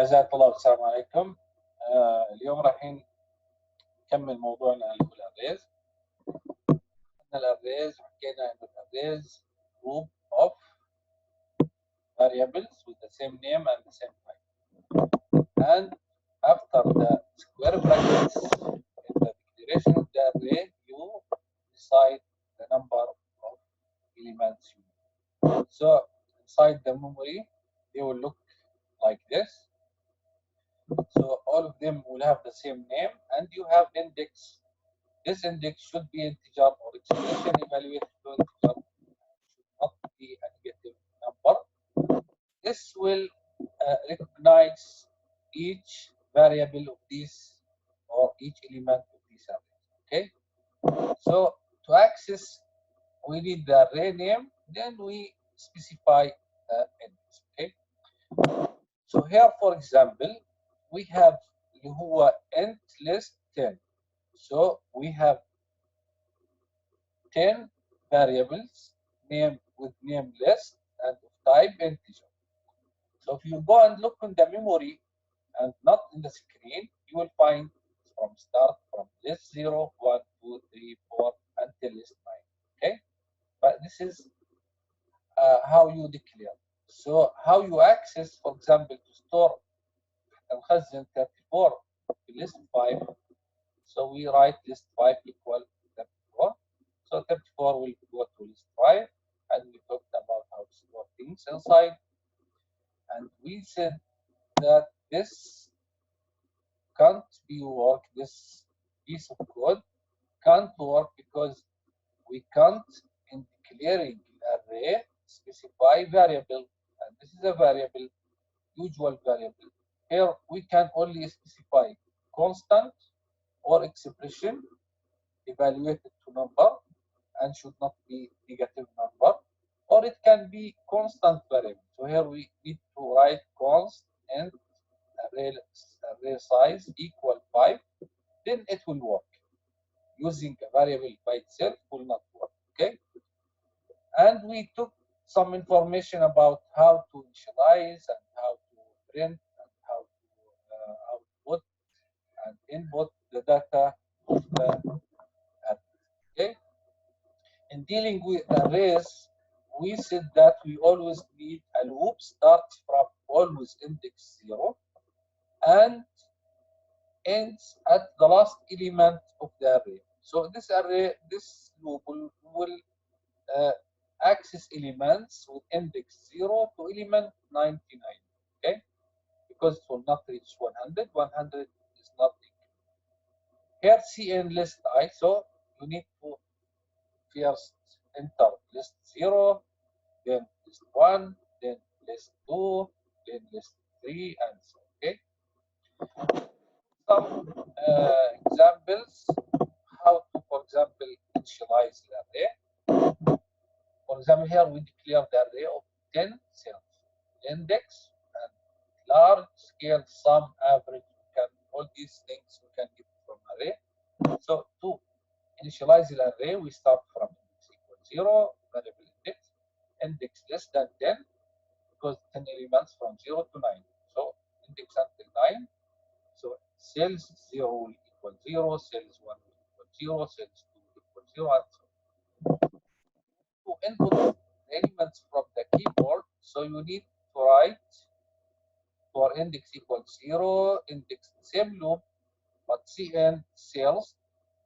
أعزائي الطلاب السلام عليكم. اليوم رايحين نكمل موضوعنا اللي هو الأريز. الأريز حكينا إنه الأريز group of variables with the same name and the same type. And after the square brackets in the declaration of the array, you decide the number of elements you need. So inside the memory, they will look like this. So all of them will have the same name, and you have index. This index should be integer or expression evaluated to integer, should not be a negative number. This will recognize each variable of these or each element of these arrays. Okay. So to access, we need the array name, then we specify index. Okay. So here, for example, we have اللي هو int list 10. So we have 10 variables named with name list and of type integer. So if you go and look in the memory and not in the screen, you will find from start from list 0, 1, 2, 3, 4 until list 9. Okay, but this is how you declare. So how you access, for example, to store نخزن 34 في list 5. So we write list 5 equal 34. So 34 will go to list 5, and we talked about how to store things inside. And we said that this can't be work, this piece of code can't work because we can't, in declaring array, specify variable. And this is a variable, usual variable. Here we can only specify constant or expression evaluated to number and should not be negative number, or it can be constant variable. So here we need to write const and array size equal 5, then it will work. Using a variable by itself will not work. Okay, and we took some information about how to initialize and how to print and how to output and input the data of the array. Okay, in dealing with arrays, we said that we always need a loop starts from always index 0 and ends at the last element of the array. So this array, this loop will access elements with index 0 to element 99. Okay, because it will not reach 100. 100 is not equal. Here cn list I, so you need to first enter list 0, then list 1, then list 2, then list 3, and so on. Okay. Some examples how to, for example, initialize the array. For example, here we declare the array of 10 cells, index and large scale, sum, average. We can, all these things we can get from array. So to initialize the array, we start from index equal 0, variable index less than 10, because 10 elements from 0 to 9. So index until 9. So cells 0 will equal 0, cells 1 will equal 0, cells 2 will equal 0, and so on. To input elements from the keyboard, so you need to write for index equals 0, index the same loop, but cn cells,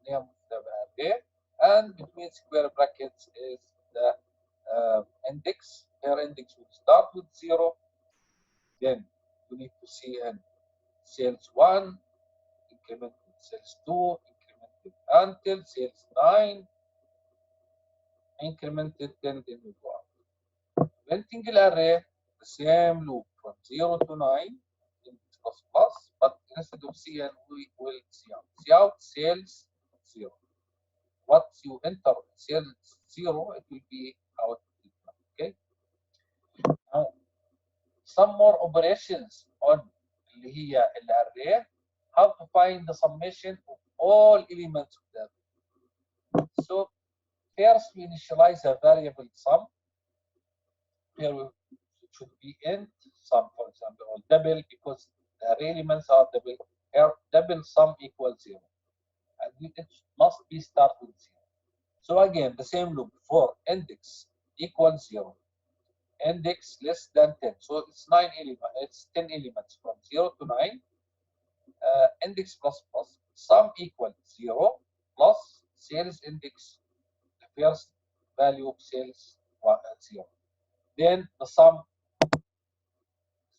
name of the array, and between square brackets is the index. Here index will start with 0, then you need to cn cells 1, incremented cells 2, incremented until cells 9, incremented 10, then we go up. Printing the array, the same loop from 0 to 9, index plus plus, but instead of cn, we will cout. Cout cells 0. Once you enter cells 0, it will be out. Okay. Now, some more operations on اللي هي الارray, how to find the summation of all elements of the array. So first we initialize a variable sum. Here it should be int sum, for example, or double, because the array elements are double. Here, double sum equals 0, and it must be start with 0. So again, the same loop for index equals 0, index less than 10. So it's 9 elements. It's 10 elements from 0 to 9. Index plus plus sum equals 0 plus sales index, the first value of sales 0. Then the sum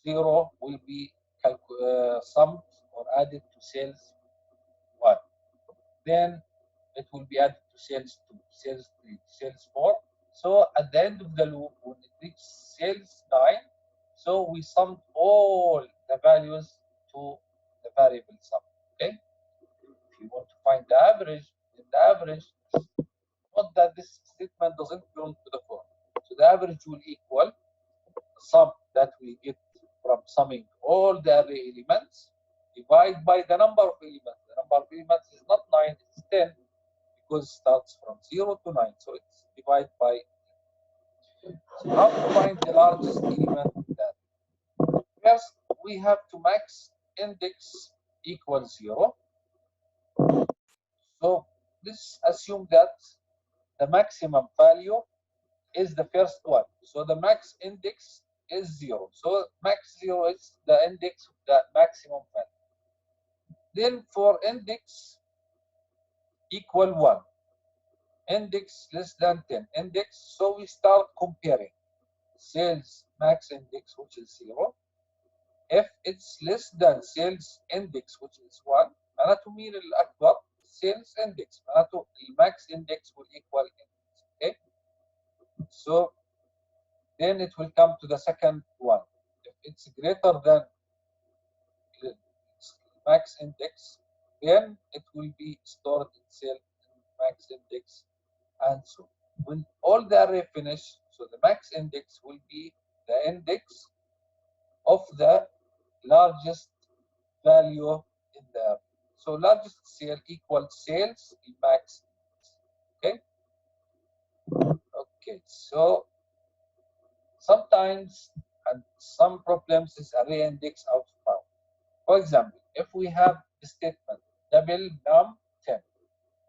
0 will be summed or added to sales 1. Then it will be added to sales 2, sales 3, sales 4. So at the end of the loop, when it reaches sales 9, so we summed all the values to the variable sum. Okay. If you want to find the average, then the average, note that this statement doesn't belong to the form. So the average will equal the sum that we get from summing all the array elements divided by the number of elements. The number of elements is not 9, it's 10, because it starts from 0 to 9. So it's divided by 10. So how to find the largest element of that? First, we have to max index equals 0. So let's assume that the maximum value is the first one. So the max index is 0. So max 0 is the index of the maximum value. Then for index equal 1, index less than 10, index, so we start comparing sales max index, which is 0. If it's less than sales index, which is 1, معناته مين الأكبر؟ sales index. معناته max index will equal index. Okay. So then it will come to the second one. If it's greater than max index, then it will be stored itself in max index, and so when all the array finish, so the max index will be the index of the largest value in the array. So largest sale equals sales in max index. Okay, so sometimes and some problems is array index out of bound. For example, if we have a statement double num 10,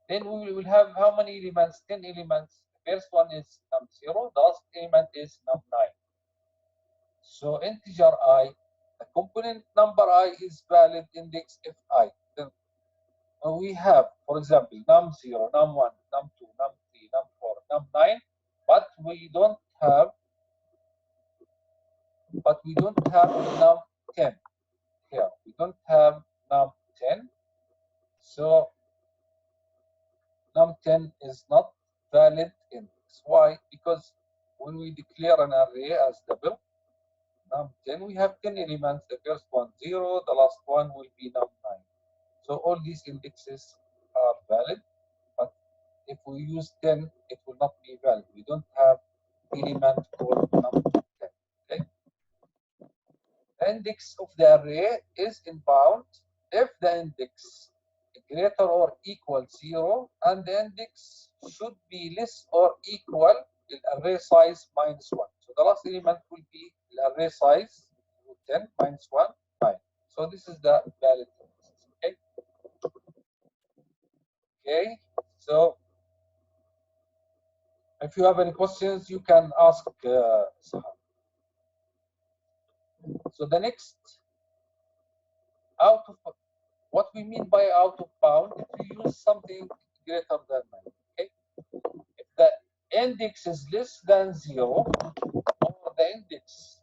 then we will have how many elements? 10 elements. The first one is num 0, the last element is num 9. So integer I, the component number I is valid index if I. Then we have, for example, num 0, num 1, num 2, num 3, num 4, num 9, but we don't have num 10 here. We don't have num 10. So num 10 is not valid index. Why? Because when we declare an array as double, num 10, we have 10 elements. The first one 0, the last one will be num 9. So all these indexes are valid, but if we use 10, it will not be valid. We don't have element called num 10. Okay? The index of the array is in bound if the index greater or equal 0, and the index should be less or equal the array size minus 1. So the last element will be the array size 10 minus 1, 9. So this is the valid index. Okay. Okay. So if you have any questions, you can ask Sahar. So the next, out of what we mean by out of bound, if you use something greater than 9. Okay. If the index is less than 0, or the index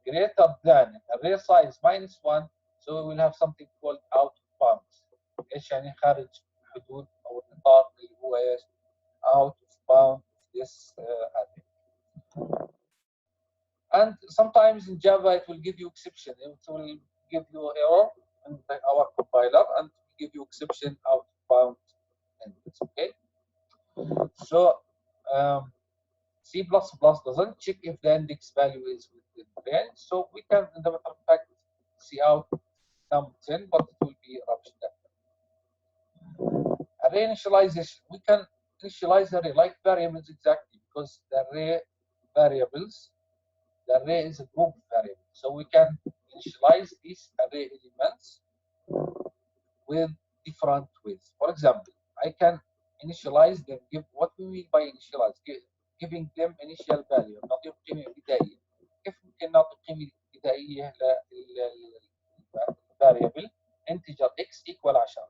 greater than array size minus 1, so we will have something called out of bounds. ايش يعني خارج حدود او النطاق اللي هو ايش out of bound this array. And sometimes in Java it will give you exception. It will give you error in our compiler and give you exception out of bound index. Okay. So C++ doesn't check if the index value is within range. So we can, in the matter of fact, see out num 10, but it will be rubbish data. Array initialization. We can initialize array like variables exactly, because the array variables, the array is a group of variables. So we can initialize these array elements with different ways. For example, I can initialize them. Give what we mean by initialize, giving them initial value. نعطيهم قيمة بدائية. كيف ممكن نعطي قيمة بدائية للفاريبل integer x equal 10.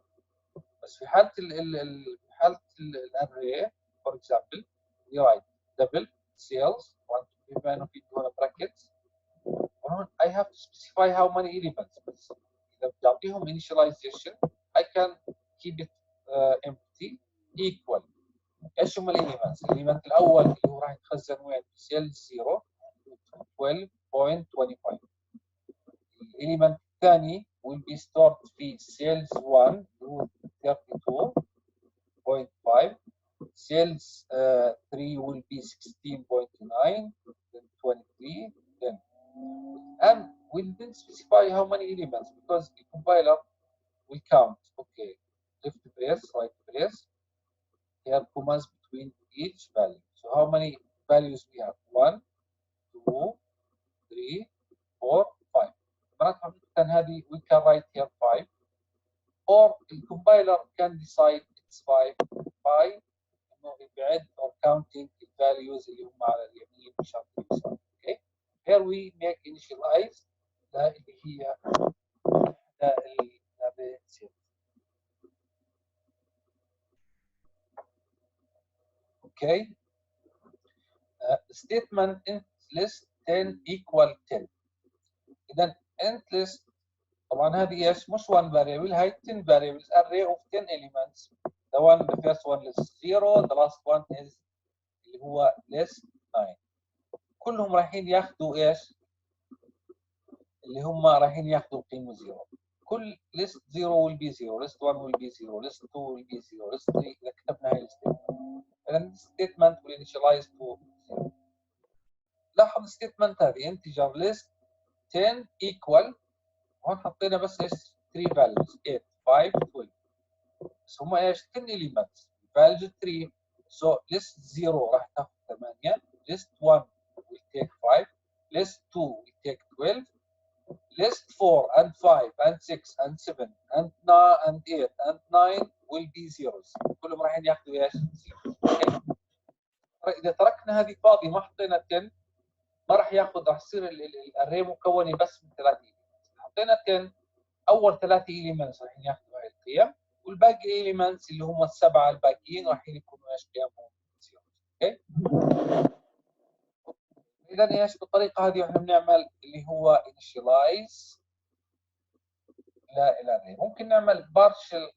بس في حالة الاري for example we write double sales بما انه في هنا brackets I have to specify how many elements. بس إذا بدي أعطيهم initialization I can keep it empty equal. ايش هم الاليمنتس؟ الاليمنت الاول اللي هو راح يتخزن وين؟ في سيل 0 12.25. الاليمنت الثاني will be stored في سيلز 1 اللي هو 32.5. سيلز 3 will be 16.9 then 23 then and we didn't specify how many elements because the compiler will count. Okay, left brace, right brace. Here commas between each value. So how many values we have? 1, 2, 3, 4, 5. معناتها هذه we can write here 5 or the compiler can decide it's 5 by انه يبعد or counting the values اللي هم على اليمين بشرط اليسار. Okay. Here we make initialize اللي هي Okay. Statement int list 10 equal 10. إذا int list طبعا هذه ايش؟ مش one variable هاي 10 variables array of 10 elements. The first one is 0, the last one is اللي هو list 9. كلهم رايحين ياخذوا ايش؟ اللي هم رايحين ياخذوا قيمة 0. كل list 0 will be 0, list 1 will be 0, list 2 will be 0, list 3 إذا كتبنا هاي الستيتمنت. إذا statement will initialize to 0. لاحظ الستيتمنت هذه integer list 10 equal هون حطينا بس ايش 3 values 8 5 12 بس هم ايش 10 elements value 3 so list 0 راح تاخذ 8 list 1 will take 5 list 2 will take 12 list 4 and 5 and 6 and 7 and 9 and 8 and 9 will be zeros كلهم راح ياخذوا ايش 0. اذا تركنا هذه فاضيه ما حطينا 10 ما راح ياخذ راح يصير الاري مكونه بس من 3 elements. حطينا 10 اول 3 elements راح ياخذوا هاي القيم والباقي elements اللي هم السبعه الباقيين راح يكونوا ايش قيمهم 0. اوكي. اذا ايش بالطريقه هذه احنا بنعمل اللي هو initialize للاري. ممكن نعمل partial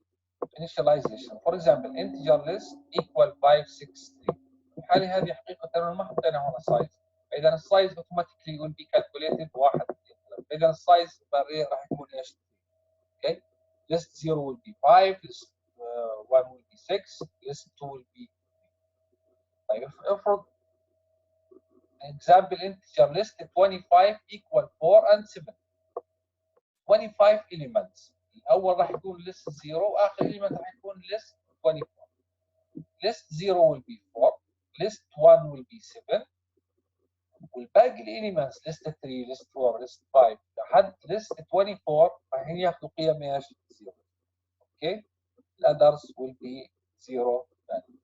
initialization for example integer list equal 563. في الحاله هذه حقيقه ما حطينا هنا size. اذا السايز automatically will be calculated 1 2 3. اذا السايز راح يكون ايش؟ اوكي. list 0 will be 5, list 1 will be 6, list 2 will be 3. طيب افرض example integer list 25 equal 4 and 7. 25 elements. الاول راح يكون list 0 واخر element راح يكون list 24. list 0 will be 4, list 1 will be 7 والباقي الاليمنتس list 3 list 4 list 5 لحد list 24 راح ياخذوا قيم ايش؟ 0. اوكي. others will be 0 value.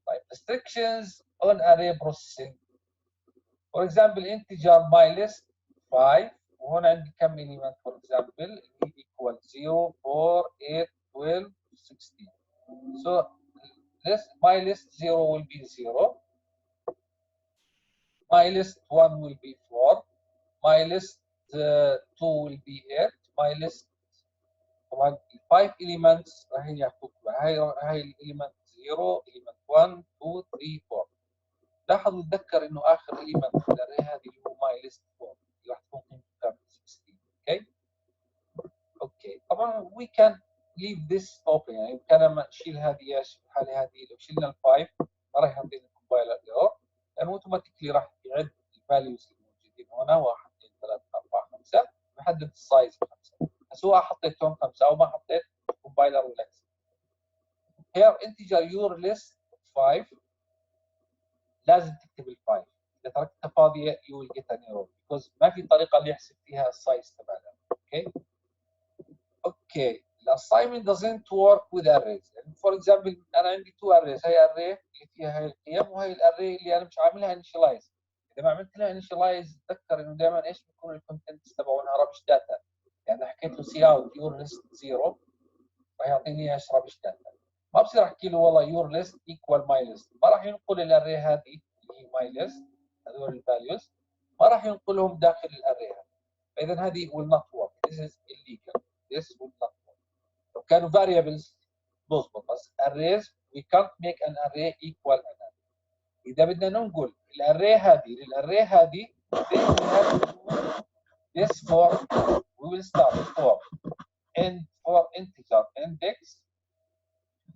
طيب restrictions on array processing. For example integer my list 5 وهنا عندي كم element for example equal 0 4 8 12 16. So my list 0 will be 0. My list 1 will be 4, my list 2 will be 8, my list طبعا 5 elements راح ياخذوا هاي element 0 element 1 2 3 4. لاحظوا تذكر انه اخر element في الاري هذه اللي هو my list 4 اللي راح تكون قيمته كامله 16. اوكي. اوكي طبعا we can leave this open يعني بامكاننا نشيل هذه ايش في الحاله هذه لو شلنا ال 5 ما راح يعطينا الكومبايلر ايرور لانه اوتوماتيكلي راح يعد الفاليوز الموجودين هنا 1 2 3 4 5 ويحدد السايز 5 سواء حطيتهم 5 او ما حطيت الكومبايلر ولا يكسب. Here integer your list 5 لازم تكتب ال 5 اذا تركتها فاضيه you will get an error because ما في طريقه اللي يحسب فيها السايز تبعها. اوكي الاساينمنت doesn't work with arrays. يعني فور اكزامبل انا عندي تو arrays، هي array اللي فيها هي القيم وهي الاري اللي انا مش عاملها initialize. اذا ما عملت لها initialize تذكر انه دائما ايش بيكون الكونتنتس تبعونها رابش داتا. يعني حكيت له سي اوت يور ليست 0 راح يعطيني ايش رابش داتا. ما بصير احكي له والله يور ليست ايكوال ماي ليست، ما راح ينقل الاري هذه اللي هي ماي ليست هذول الفاليوز ما راح ينقلهم داخل الاري هذا. فاذا هذه will not work. This is illegal. This will not work. لو كانوا variables بظبط، بس arrays we can't make an array equal an array. اذا بدنا ننقل الاري هذه للاري هذه then we have to do this for we will start for for integer index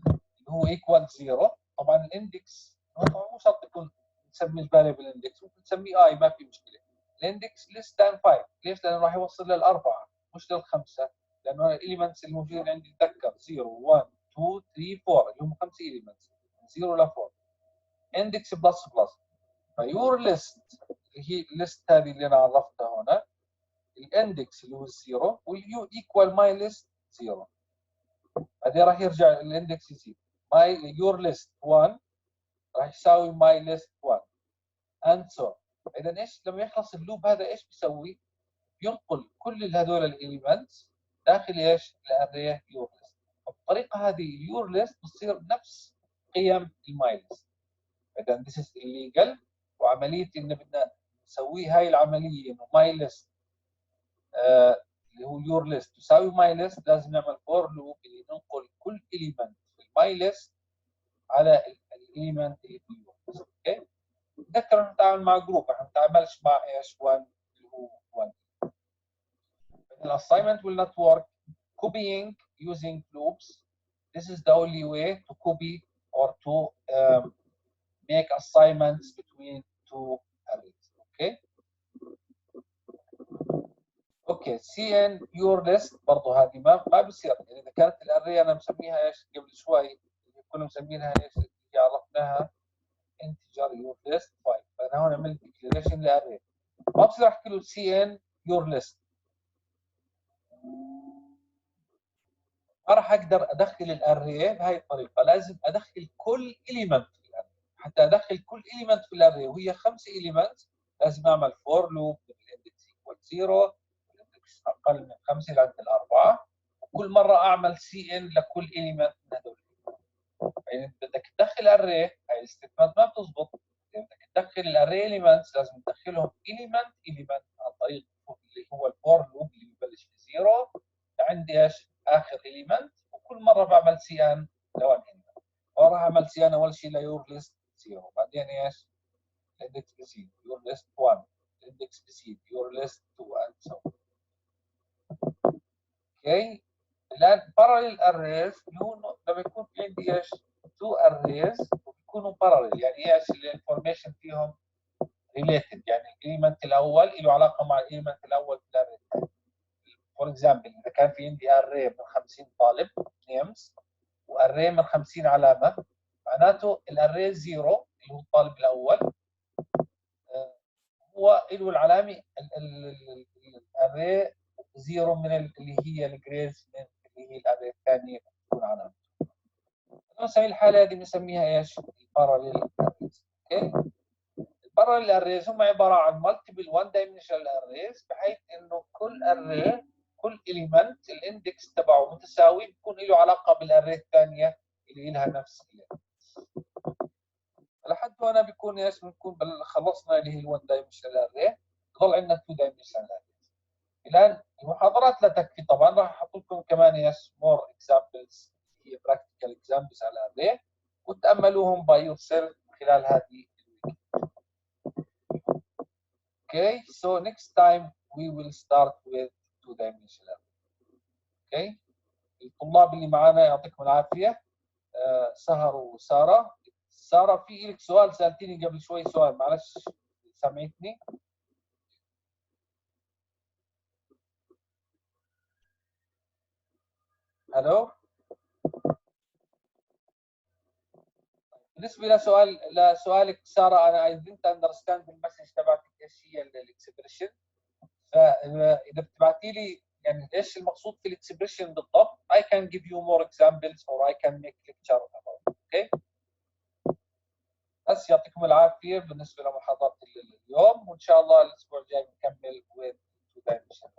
اللي هو equal 0. طبعا الاندكس مو شرط يكون نسميه الفاريبل اندكس، ممكن نسميه اي ما في مشكله. الاندكس less than 5. ليش؟ لانه راح يوصل للاربعه مش للخمسه، لانه الاليمنتس الموجودين عندي تذكر 0 1 2 3 4 اللي هم 5 اليمنتس من 0 ل 4. اندكس بلس بلس. فيور ليست اللي هي الليست هذه اللي انا عرفتها هنا الاندكس اللي هو 0 واليو ايكوال ماي ليست 0. بعدين راح يرجع الاندكس يزيد ماي يور ليست 1 راح يساوي ماي ليست 1 اند سو. اذا ايش لما يخلص اللوب هذا ايش بيسوي؟ ينقل كل هذول الاليمنتس داخل ايش؟ الاري يور ليست. بالطريقه هذه اليور ليست بتصير نفس قيم الماي ليست. اذا ذيس از illegal. وعمليه ان بدنا نسوي هاي العمليه انه ماي ليست اللي هو يور ليست تساوي ماي ليست لازم نعمل فور لوب اللي ننقل كل اليمنت في الماي ليست على الاليمنت اللي في اليور ليست. اوكي تذكر نتعامل مع جروب، احنا ما نتعاملش مع ايش 1 اللي هو 1. The assignment will not work copying using loops. This is the only way to copy or to make assignments between two arrays. Okay. اوكي سي ان يور ليست برضه هذه ما بصير. يعني اذا كانت الاري انا مسميها ايش قبل شوي كنا مسمينها ايش اللي عرفناها انتجر يور ليست 5. فانا هون عملت ديكلاريشن لاري ما بصير احكي له سي ان يور ليست. ما راح اقدر ادخل الاري بهي الطريقه، لازم ادخل كل اليمنت في الاري. حتى ادخل كل اليمنت في الاري وهي 5 اليمنت لازم اعمل فور لوب بالاندكس ايكوال 0 الاندكس اقل من 5 لعند الاربعه وكل مره اعمل سي ان لكل اليمنت من هذول. يعني بدك تدخل اري هاي الستيتمنت ما بتزبط. يعني بدك تدخل الاري اليمنتس لازم تدخلهم اليمنت عن طريق اللي هو الفور لوب اللي ببلش ب 0 لعندي ايش؟ اخر اليمنت وكل مره بعمل سي ان لوين اليمنت. وراح اعمل سي ان اول شيء ليور ليست 0 بعدين ايش؟ الاندكس بزيد يور ليست 1 الاندكس بزيد يور ليست 2 اند سو. اوكي الان باراليل اريز اللي هو لما يكون في عندي ايش؟ تو اريز وبيكونوا باراليل. يعني ايش الانفورميشن فيهم ريليتد؟ يعني الاليمنت الاول له علاقه مع الاليمنت الاول في الاري الثاني. فور اكزامبل اذا كان في عندي اري من 50 طالب نيمز واري من 50 علامه معناته الاري 0 اللي هو الطالب الاول هو له العلامه الاري 0 من اللي هي الجريز اللي هي الاري الثانيه تكون علامه. نسمي الحاله هذه بنسميها ايش؟ الباراليل اريز. اوكي الباراليل اريز هم عباره عن مالتيبل وان دايمنشنال اريز بحيث انه كل اري كل اليمنت الاندكس تبعه متساوي بيكون له علاقه بالاري الثانيه اللي لها نفس الإندكس. لحد هنا بيكون ايش؟ بنكون خلصنا اللي هي الون دايمنشنال اري بضل عندنا تو دايمنشنال اري. الان المحاضرات لا تكفي طبعا راح احط لكم كمان ايش؟ مور اكزامبلز هي براكتيكال اكزامبلز على الاري وتاملوهم باي يور سيلف خلال هذه. Okay, so next time we will start with two-dimensional. Okay, الطلاب اللي معنا يعطيكم العافية. سهر وسارة. سارة في لك سؤال سألتيني قبل شوي سؤال معلش سمعتني؟ الو بالنسبه لسؤالك ساره، انا اي دينت اندرستاند المسج تبعتك ايش هي الاكسبريشن. فاذا بتبعتي لي يعني ايش المقصود في الاكسبريشن بالضبط، I can give you more examples or I can make lecture about it. اوكي. بس يعطيكم العافيه بالنسبه لمحاضره اليوم، وان شاء الله الاسبوع الجاي نكمل with 2 dimension.